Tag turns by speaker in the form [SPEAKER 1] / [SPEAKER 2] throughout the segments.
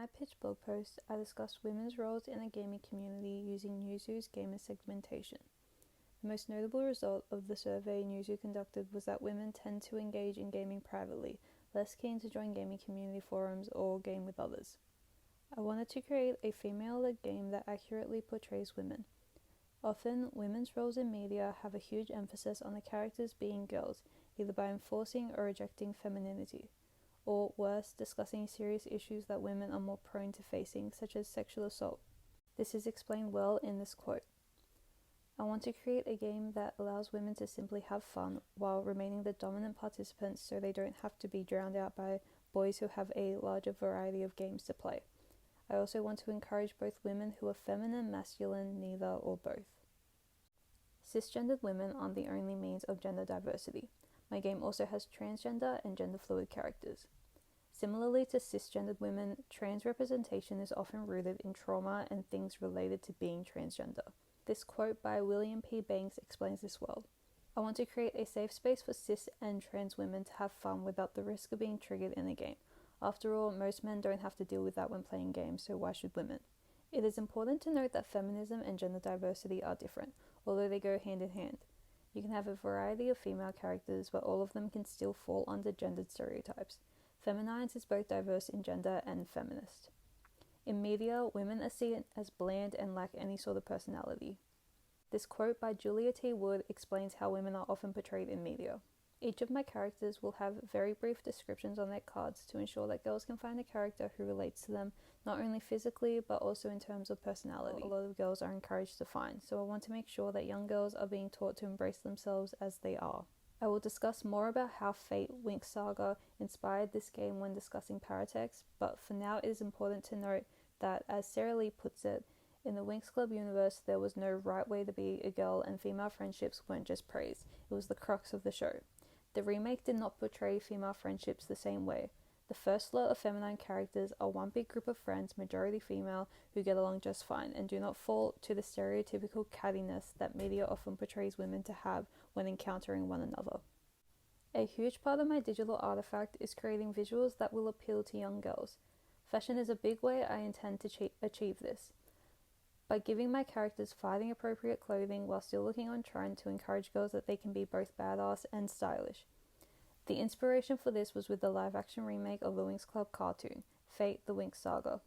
[SPEAKER 1] my pitch blog post, I discussed women's roles in the gaming community using Newzoo's gamer segmentation. The most notable result of the survey Newzoo conducted was that women tend to engage in gaming privately, less keen to join gaming community forums or game with others. I wanted to create a female-led game that accurately portrays women. Often, women's roles in media have a huge emphasis on the characters being girls, either by enforcing or rejecting femininity, or worse, discussing serious issues that women are more prone to facing, such as sexual assault. This is explained well in this quote. I want to create a game that allows women to simply have fun while remaining the dominant participants so they don't have to be drowned out by boys who have a larger variety of games to play. I also want to encourage both women who are feminine, masculine, neither, or both. Cisgendered women aren't the only means of gender diversity. My game also has transgender and gender-fluid characters. Similarly to cisgendered women, trans representation is often rooted in trauma and things related to being transgender. This quote by William P. Banks explains this well. I want to create a safe space for cis and trans women to have fun without the risk of being triggered in a game. After all, most men don't have to deal with that when playing games, so why should women? It is important to note that feminism and gender diversity are different, although they go hand in hand. You can have a variety of female characters, but all of them can still fall under gendered stereotypes. Feminines is both diverse in gender and feminist. In media, women are seen as bland and lack any sort of personality. This quote by Julia T. Wood explains how women are often portrayed in media. Each of my characters will have very brief descriptions on their cards to ensure that girls can find a character who relates to them, not only physically, but also in terms of personality. A lot of girls are encouraged to find, so I want to make sure that young girls are being taught to embrace themselves as they are. I will discuss more about how Fate Winx Saga inspired this game when discussing Paratext, but for now it is important to note that, as Sarah Lee puts it, in the Winx Club universe there was no right way to be a girl and female friendships weren't just praised, it was the crux of the show. The remake did not portray female friendships the same way. The first lot of feminine characters are one big group of friends, majority female, who get along just fine and do not fall to the stereotypical cattiness that media often portrays women to have when encountering one another. A huge part of my digital artifact is creating visuals that will appeal to young girls. Fashion is a big way I intend to achieve this. By giving my characters fighting appropriate clothing while still looking on trend to encourage girls that they can be both badass and stylish. The inspiration for this was with the live-action remake of the Winx Club cartoon, Fate the Winx Saga.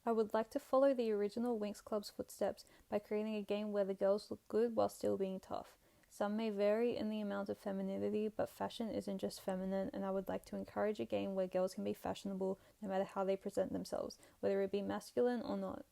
[SPEAKER 1] I would like to follow the original Winx Club's footsteps by creating a game where the girls look good while still being tough. Some may vary in the amount of femininity, but fashion isn't just feminine, and I would like to encourage a game where girls can be fashionable no matter how they present themselves, whether it be masculine or not.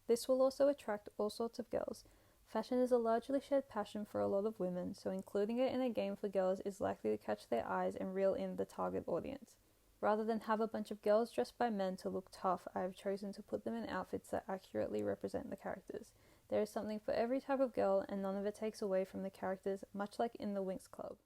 [SPEAKER 1] This will also attract all sorts of girls. Fashion is a largely shared passion for a lot of women, so including it in a game for girls is likely to catch their eyes and reel in the target audience. Rather than have a bunch of girls dressed by men to look tough, I have chosen to put them in outfits that accurately represent the characters. There is something for every type of girl, and none of it takes away from the characters, much like in the Winx Club.